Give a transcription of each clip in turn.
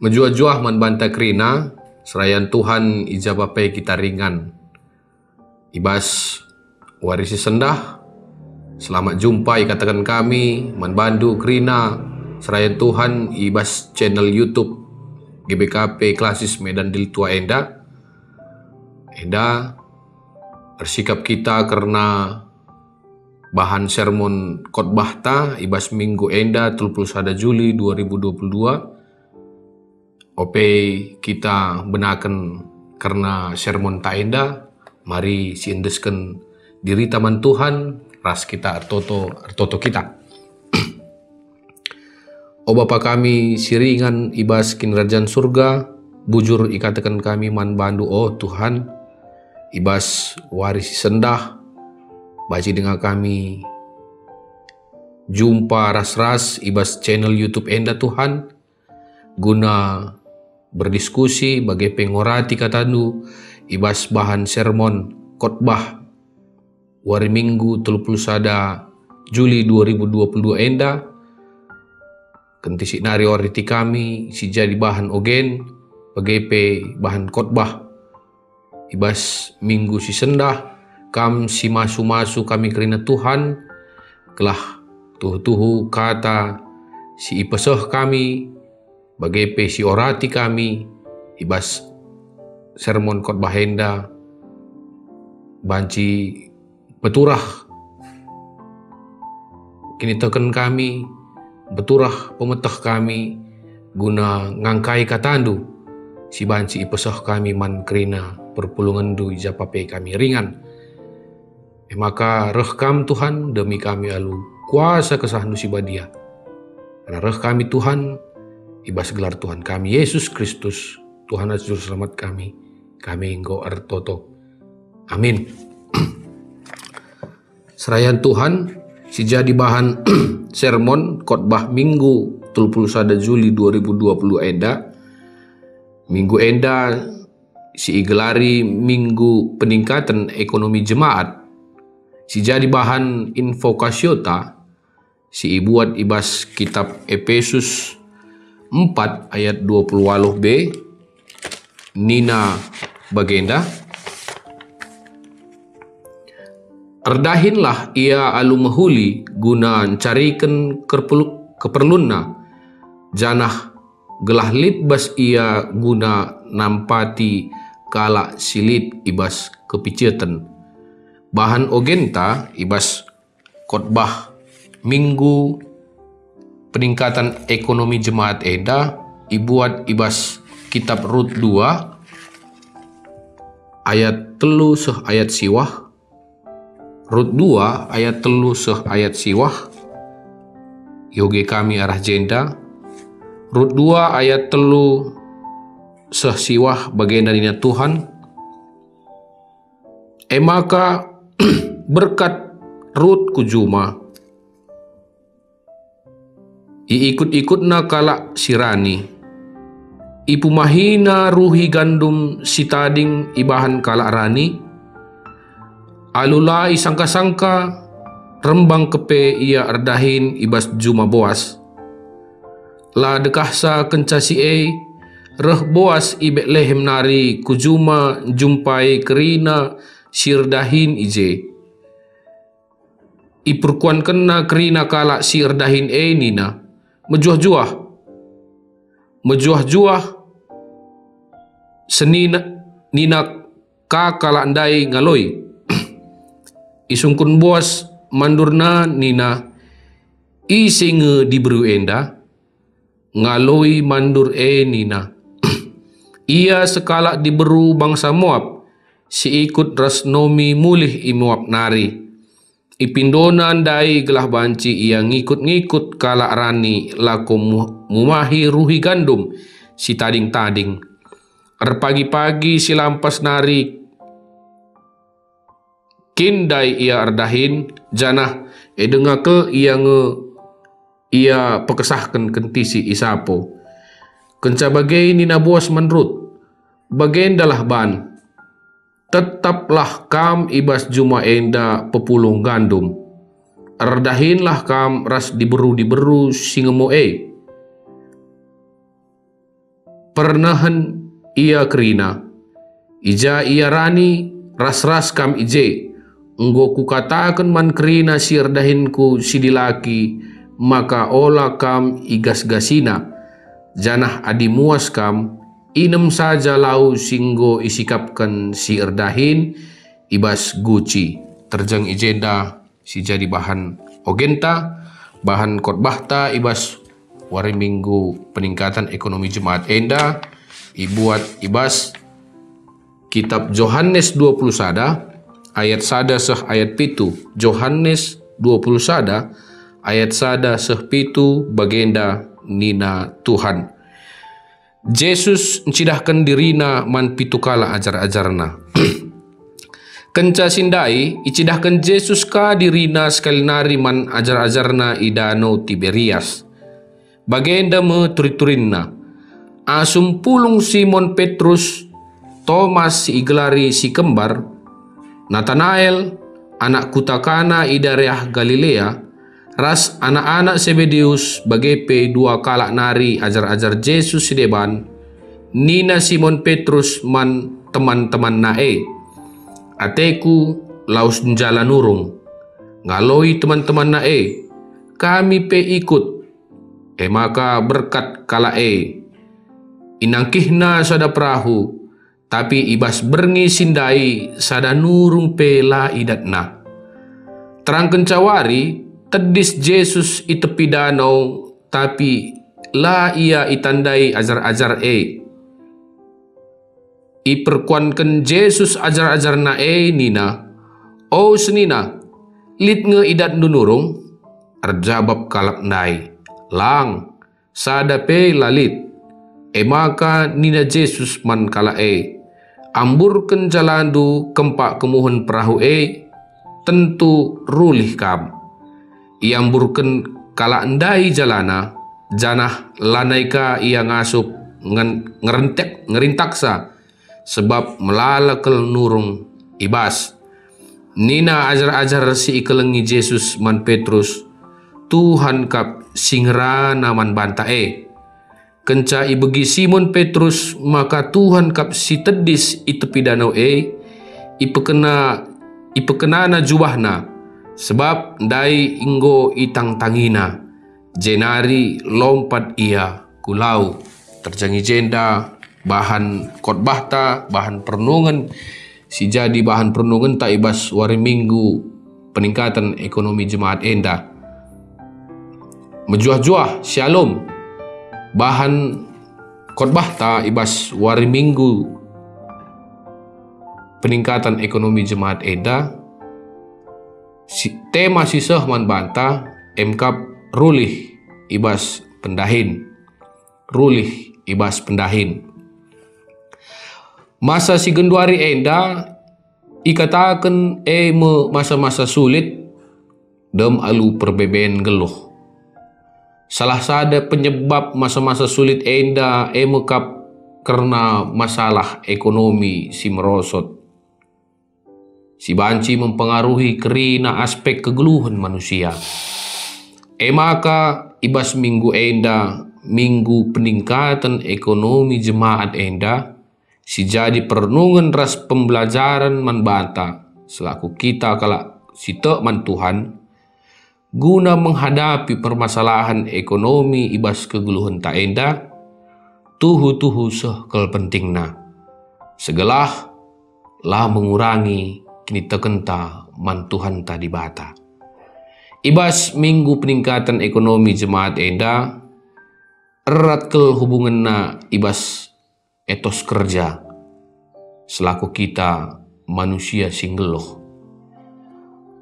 Menjuah-juah banta krina, serayan Tuhan ijabapai kita ringan. Ibas warisi sendah, selamat jumpa ikatakan kami, manbandu krina, serayan Tuhan ibas channel YouTube GBKP Klasis Medan Diltua Enda. Enda bersikap kita karena bahan sermon khotbah ta ibas minggu enda 31 Juli 2022. Ope kita benakan karena sermon ta enda, mari siendeskan diri taman Tuhan, ras kita artoto kita. O Bapa kami siringan ibas kinrajan surga, bujur ikatakan kami man bandu oh Tuhan, ibas waris sendah, baci dengan kami jumpa ras-ras ibas channel YouTube enda Tuhan, guna berdiskusi bagai pengorati katandu ibas bahan sermon khotbah wari minggu 31 Juli 2022 enda, kentisi nari oriti kami si jadi bahan ogen bagai bahan khotbah ibas minggu si sendah kam si masu-masu kami kerina Tuhan kelah tuhu-tuhu kata si ipeseh kami bagai si orati kami ibas sermon khotbah enda banci beturah kini teken kami beturah pemetah kami guna ngangkai katandu si banci ipeseh kami man kerina perpulungan du ijapape kami ringan. Maka rekam Tuhan demi kami alu kuasa kesahandu si badia. Karena reh kami Tuhan ibas gelar Tuhan kami Yesus Kristus, Tuhan Juru Selamat kami engkau artoto. Amin. Serayan Tuhan si jadi bahan sermon khotbah minggu 31 Juli 2020 enda. Minggu enda si igelari minggu peningkatan ekonomi jemaat. Si jadi bahan infokasiota si ibuat ibas kitab Efesus 4 ayat 28b nina bagenda. Erdahinlah ia alu mahuli guna carikan keperlunna janah gelah litbas ia guna nampati kala silit ibas kepiceten. Bahan ogenta ibas khotbah minggu peningkatan ekonomi jemaat enda ibuat ibas kitab Rut 2 ayat telu seh ayat siwah. Rut 2 ayat telu seh ayat siwah. Yoge kami arah jenda. Rut 2 ayat telu seh siwah bagenda dina Tuhan. Maka berkat Rut kujuma iikut-ikutna kala sirani ipu mahina ruhi gandum sitading ibahan kala rani alulai sangka-sangka rembang kepe ia erdahin ibas juma boas la dekahsa kencasi reh boas ibek lehem nari kujuma jumpai kerina sirdahin ije ipurkuan kena kerina kala sirdahin nina mejuah-juah senina nina ka kala andai ngaloi isungkun bos mandurna nina isinge dibru enda ngaloi mandur nina ia sekala diberu bangsa Moab si ikut rasnomi mulih imuap nari ipindona andai gelah banci ia ngikut-ngikut kala rani lako mumahi ruhi gandum si tading-tading pagi-pagi si lampas nari kindai ia erdahin janah dengake ia pekesahkan kentisi isapo kenca bagai nina buas menurut bagendalah ban tetaplah kam ibas juma enda pepulung gandum erdahinlah kam ras diberu singemo pernahan ia kerina. Ija ia rani ras-ras kam ije. Enggo ku katakan man kerina si erdahinku si dilaki, maka ola kam igas-gasina. Janah adi muas kam, inem saja lau singgo isikapkan si erdahin, ibas guci. Terjang ijenda si jadi bahan ogenta, bahan khotbahta ibas wari minggu peningkatan ekonomi Jemaat Enda, ibuat ibas kitab Yohanes 20 sada, ayat sada seh ayat pitu. Yohanes 20 sada, ayat sada seh pitu bagenda nina Tuhan. Yesus encidahkan dirina man pitukala ajar-ajarna. Kenca sindai icidahkan Yesus ka dirina sekali nari man ajar-ajarna i danau Tiberias. Bagenda me turi-turinna. Asum pulung Simon Petrus, Thomas si igelari si kembar, Nathanael anak kutakana i daerah Galilea, ras anak-anak Zebedeus bagepe dua kalak nari ajar-ajar Yesus si deban, nina Simon Petrus man teman-teman nae. Ateku laus jalan nurung, ngaloi teman-teman nae, kami pe ikut. Maka berkat kala inangkihna sada perahu, tapi ibas berngi sindai sada nurung pe la idatna. Terang kencawari tedis Yesus i tepi danau, tapi la ia itandai ajar-ajar Iperkuankan Yesus ajar-ajar na nina, "O senina, lit nge idat nunurung?" Arjabab kalak nai, "Lang, sada pe lalit." Maka nina Yesus man kala amburken jalandu kempak kemuhun perahu tentu rulih kam. Iamburken kala endai jalana, janah lanaika ia ngasup ngerintaksa, sebab melalakel nurung ibas. Nina ajar-ajar si ikelengi Yesus man Petrus, Tuhan kap singrana man banta Kenca ibegi Simon Petrus, maka Tuhan kap si tedis i tepi danau ipekenana jubahna, sebab dai inggo itang tangina, jenari lompat ia kulau. Terjangi jenda bahan khotbahta, bahan perenungan si jadi bahan perenungan tak ibas wari minggu peningkatan ekonomi Jemaat Enda. Mejuah-juah shalom, bahan khotbahta ibas wari minggu peningkatan ekonomi Jemaat Enda. Tema sisah man banta emkap rulih ibas pendahin, rulih ibas pendahin. Masa si genduari enda ikatakan masa-masa sulit dem alu perbeben geluh. Salah sada penyebab masa-masa sulit enda mekap karena masalah ekonomi si merosot. Si banci mempengaruhi kerina aspek kegeluhan manusia. Maka ibas minggu enda, minggu peningkatan ekonomi Jemaat Enda, si jadi perenungan ras pembelajaran man banta selaku kita kala si tek man Tuhan guna menghadapi permasalahan ekonomi ibas kegeluhan tak enda tuhu seh kel pentingna segelah lah mengurangi kini tekenta man Tuhan tadi bata. Ibas minggu peningkatan ekonomi Jemaat Enda erat kel hubunganna ibas etos kerja selaku kita manusia singgeloh.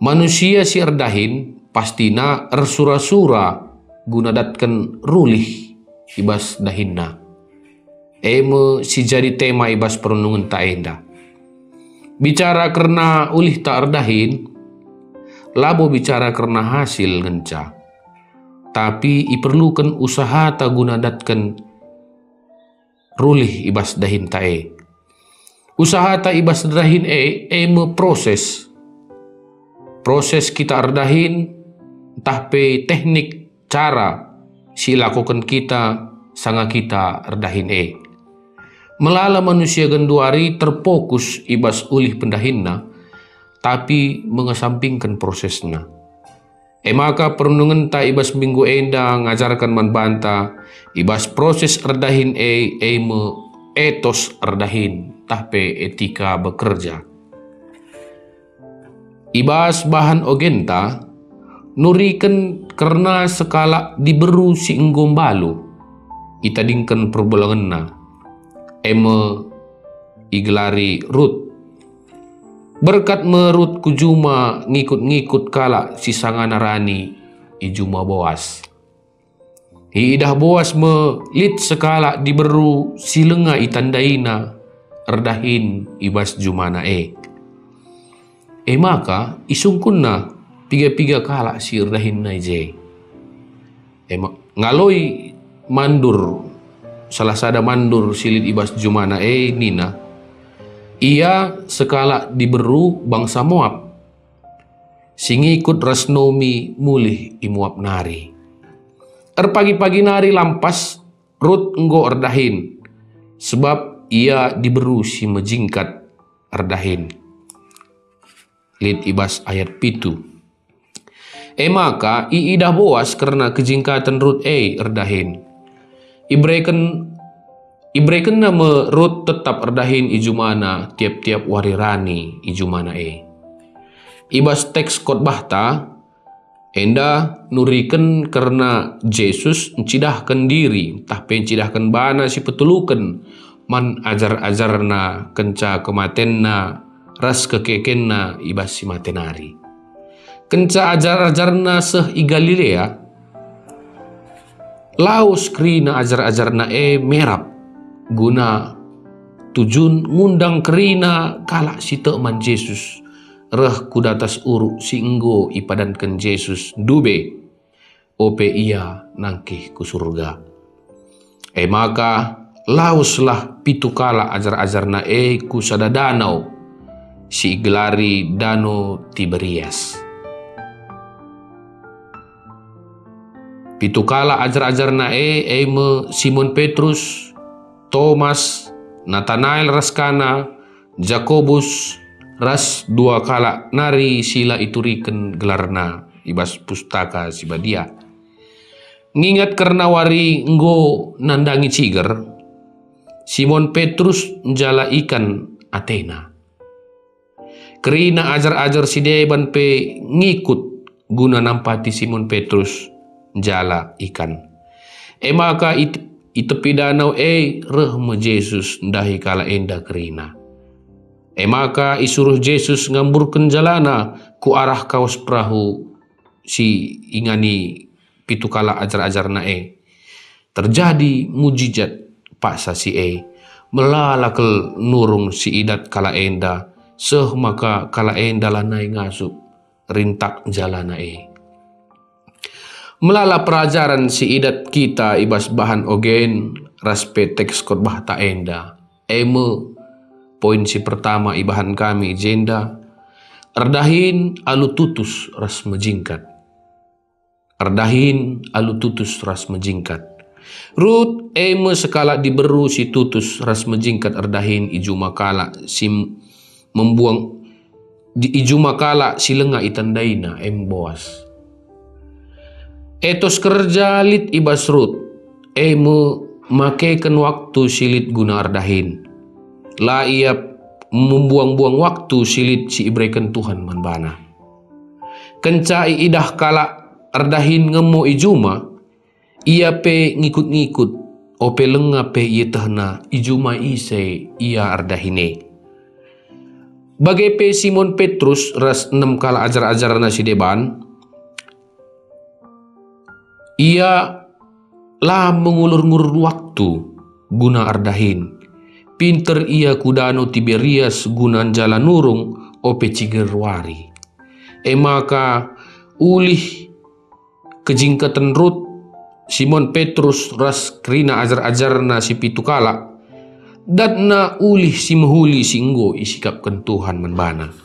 Manusia si erdahin pastina ersura-sura guna datkan rulih ibas dahinna. Si jadi tema ibas perenungan tak enda. Bicara karena ulih tak erdahin, labo bicara karena hasil ngenca. Tapi iperlukan usaha tak guna datkan rulih ibas dahin tae. Usaha ta ibas dahin proses. Proses kita ardahin entah pe teknik cara si lakukan kita sanga kita ardahin Melala manusia genduari terfokus ibas ulih pendahinna, tapi mengesampingkan prosesnya. Maka perundungan ta ibas minggu enda ngajarkan man banta ibas proses erdahin me etos erdahin tahpe etika bekerja. Ibas bahan ogenta nurikan karena sekala diberu si enggombalu itadingkan perbulanganna igelari Rut. Berkat merut kujuma ngikut-ngikut kala si sanganarani ijuma Boas. Idah Boas melit sekala diberu silenga itandaina erdahin ibas jumana maka isungkunna piga-piga kala si erdahin na ngaloi mandur salah sada mandur silit ibas jumana nina ia sekala diberu bangsa Moab singikut rasnomi mulih imuap nari pagi-pagi nari lampas Rut enggo erdahin sebab ia diberu si mejingkat erdahin. Lid ibas ayat pitu. Maka iidah Boas karena kejingkatan Rut erdahin. Ibreken nama Rut tetap erdahin ijumana tiap-tiap wari rani ijumana Ibas teks khotbah ta enda nuriken karena Yesus encidahkan diri tapi encidahkan bana si petulukan man ajar-ajarna kenca kematenna ras kekekenna ibas si matenari. Kenca ajar-ajarna seh i Galilea laus krina ajar-ajarna merap guna tujun ngundang kerina kalak si teman Yesus reh kudatas uruk si enggo ipadankan Yesus dube ope ia nangkih ku surga. Maka lauslah pitu kala ajar-ajarna ku sada danau si gelari Danau Tiberias. Pitu kala ajar-ajarna Simon Petrus, Thomas, Nathanael raskana, Jakobus ras dua kala nari sila ituriken gelarna ibas pustaka si badia. Ngingat karena wari enggo nandangi ciger, Simon Petrus njala ikan Athena. Kerina ajar-ajar si deban pe ngikut guna nampati Simon Petrus njala ikan. Maka itepi danau reh me Yesus ndahi kala enda kerina. Maka isuruh Yesus ngamburkan jalana ku arah kawas perahu si ingani pitu kala ajar-ajarna Terjadi mujizat paksa si melalakel nurung si idat kala enda seh maka kala enda lanai ngasup rintak jalana Melala pelajaran si idat kita ibas bahan ogen raspe teks khotbah ta enda. Poin si pertama ibahan kami jenda erdahin alu tutus ras mejingkat. Erdahin alu tutus ras mejingkat. Rut sekala diberu si tutus ras mejingkat erdahin ijuma kala sim membuang di ijuma kala si lenga itandaina Boas. Etos kerja lit ibas Rut makekan waktu silit guna erdahin. La ia membuang-buang waktu silit si ibreken Tuhan manbana. Kencai idah kala erdahin ngemo ijuma, ia pe ngikut-ngikut, ope lenga pe ia tehna ijuma ise ia erdahine. Bagai pe Simon Petrus ras 6 kala ajar-ajarna si deban, ia lah mengulur-ngulur waktu guna erdahin. Pinter ia ku Danau Tiberias gunan jalan nurung ope cigerwari. Maka ulih kejingkatan Rut Simon Petrus ras krina ajar-ajarna si pitu kala dan na ulih si mehuli si enggo isikapkan Tuhan manbana.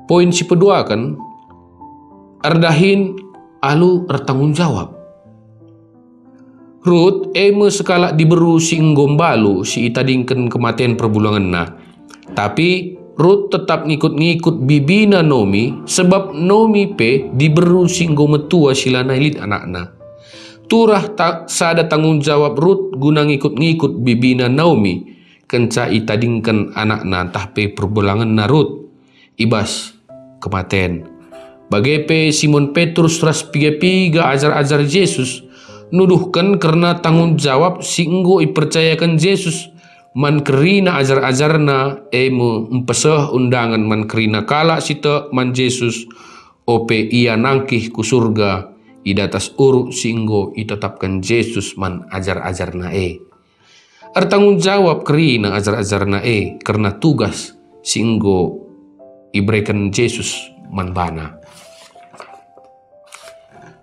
Poin si kedua kan erdahin alu bertanggung jawab. Rut eme sekala diberu si enggombalu si itadingken kematian perbulangan na. Tapi Rut tetap ngikut-ngikut bibina Nomi sebab Nomi pe diberu si enggometua sila nailit anakna. Turah tak sada tanggung jawab Rut guna ngikut-ngikut bibina Naomi kenca itadingkan anakna tahpe perbulangan na Rut ibas kematen. Bagepe Simon Petrus ras piga-piga ajar-ajar Yesus nuduhkan karena tanggung jawab si enggo ipercayakan Yesus man kerina ajar-ajarna emu empeseh undangan man kerina kala sita man Yesus ope ia nangkih ku surga idatas uruk si enggo itetapkan Yesus man ajar-ajarna tanggung jawab kerina ajar-ajarna karena tugas si enggo iberikan Yesus man bana.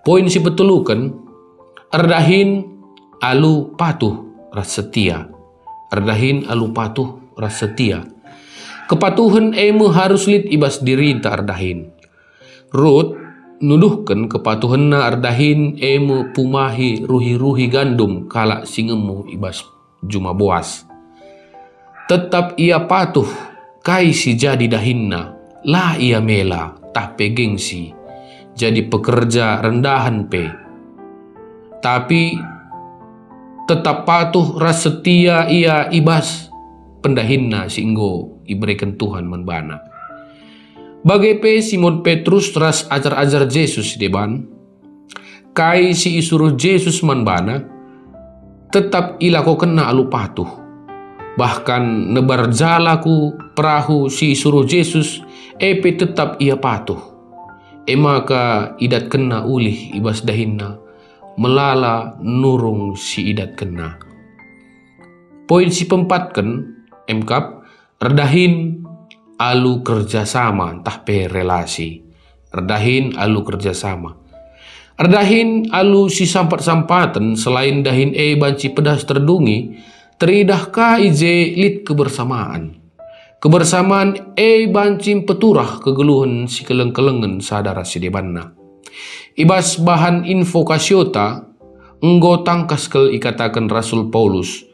Poin si betulukan ardahin alu patuh ras setia. Ardahin alu patuh ras setia. Kepatuhan emu harus lit ibas diri ta ardahin. Rut nuduhkan kepatuhan na ardahin emu pumahi ruhi-ruhi gandum kala singemu ibas juma boas. Tetap ia patuh kai si jadi dahinna lah ia mela tah pegengsi jadi pekerja rendahan pe. Tapi tetap patuh ras setia ia ibas pendahinna singgo iberikan Tuhan menbana. Bagepe Simon Petrus ras ajar-ajar Yesus deban kai si isuruh Yesus menbana tetap ilako kena alu patuh. Bahkan nebar jalaku perahu si isuruh Yesus epe tetap ia patuh. Maka idat kena ulih ibas dahinna melala nurung si idat kena. Poin si pempatkan emkap redahin alu kerjasama entah pe relasi. Redahin alu kerjasama. Redahin alu si sampat-sampatan selain dahin banci pedas terdungi teridah ka ije lit kebersamaan. Kebersamaan bancim peturah kegeluhan si keleng-kelengen sadara si debanna. Ibas bahan info kasiota enggo tangkas kel ikatakan Rasul Paulus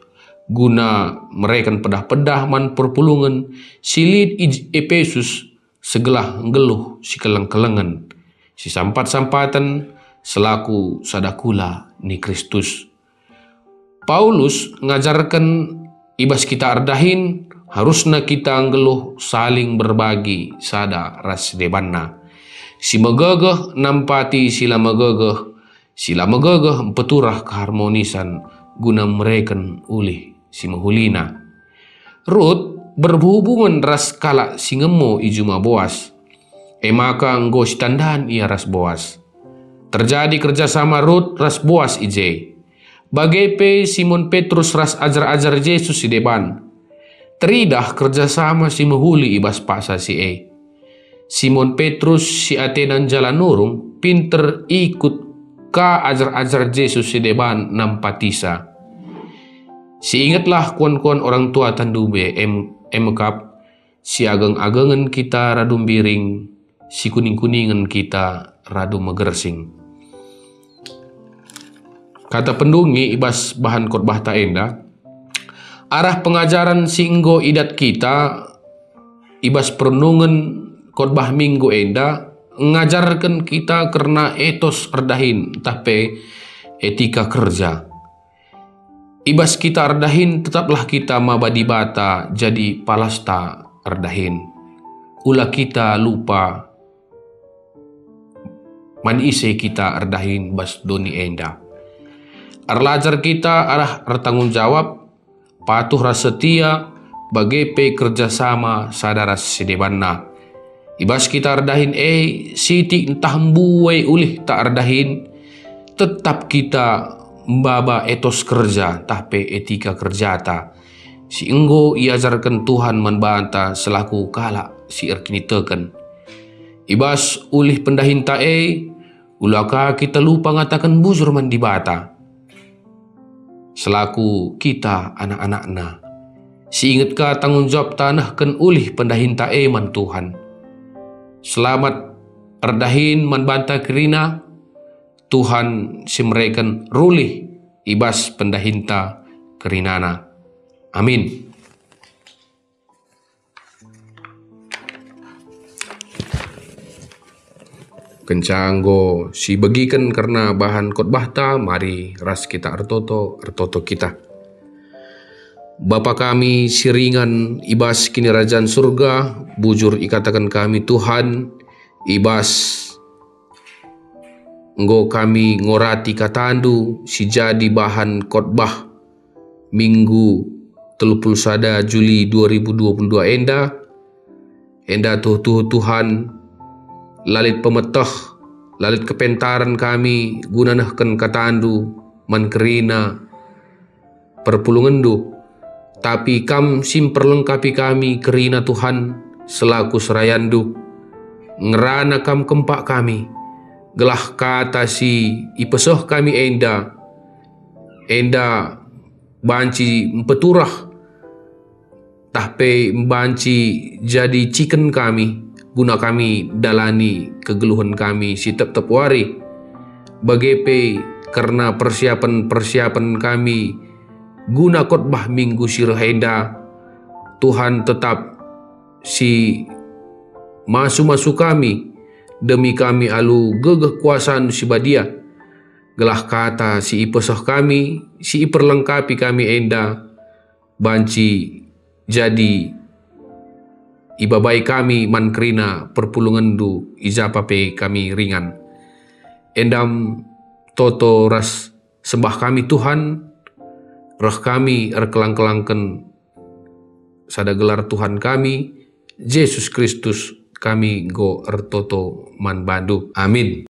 guna merekan pedah-pedah man perpulungan silid Efesus segelah ngeluh si keleng-kelengen si sampat-sampatan selaku sadakula ni Kristus. Paulus ngajarkan ibas kita ardahin harusna kita ngeluh saling berbagi sada ras debanna. Si megegeh nampati sila megegeh peturah keharmonisan guna mereken ulih si mahulina. Rut berhubungan ras kala si ngemo ijuma boas. Maka nggo standan ia ras boas. Terjadi kerjasama Rut ras boas ije. Bagepe Simon Petrus ras ajar-ajar Yesus si deban. Teridah kerjasama si mahuli ibas paksa si Simon Petrus si atenan jalan nurung pinter ikut ka ajar-ajar Yesus si deban nampatisa. Si ingatlah kuan-kuan orang tua tandube emekap si ageng-agengan kita radum biring si kuning-kuningan kita radu megersing. Kata pendungi ibas bahan khotbah ta enda arah pengajaran si enggo idat kita ibas perenungan khotbah minggu enda ngajarkan kita karena etos ardahin tapi etika kerja. Ibas kita ardahin tetaplah kita mabadi bata jadi palasta ardahin. Ulah kita lupa man ise kita ardahin bas doni enda. Arlajar kita arah bertanggung jawab patuh ras setia bagepe kerjasama sadara sedebanna. Ibas kita ardahin siti entah mbuai ulih tak ardahin tetap kita mbaba etos kerja tapi etika kerja ta si enggo iajarkan Tuhan menbanta selaku kala si erkini teken. Ibas ulih pendahin ta ulaka kita lupa ngatakan buzur man dibata selaku kita anak-anakna. Si ingat ka tanggung jawab tanah ken ulih pendahin ta man Tuhan. Selamat ardahin man banta kerina Tuhan si mereken rulih ibas pendahinta kerinana. Amin. Kencanggo si bagikan karena bahan khotbah ta, mari ras kita artoto kita. Bapa kami siringan ibas kini kerajaan surga, bujur ikatakan kami Tuhan, ibas enggo kami ngorati katandu si jadi bahan khotbah Minggu 31 Juli 2022 enda Tuhan lalit pemetah, lalit kepentaran kami gunanahkan katandu mankerina perpulungandu, tapi kam simperlengkapi kami kerina Tuhan selaku serayandu, ngerana kam kempak kami, gelah kata si ipesoh kami enda banci empeturah, tahpe banci jadi chicken kami, guna kami dalani kegeluhan kami si tep wari, bagepe karena persiapan kami guna khotbah minggu sirahenda, Tuhan tetap si masu kami, demi kami alu gegeh kuasaan si badia, gelah kata si ipesoh kami, si iperlengkapi kami enda, banci jadi ibabai kami mankrina perpulungandu ijapape kami ringan. Endam toto ras sembah kami Tuhan, roh kami kelang-kelangken sada gelar Tuhan kami, Yesus Kristus kami go ertoto man bandu. Amin.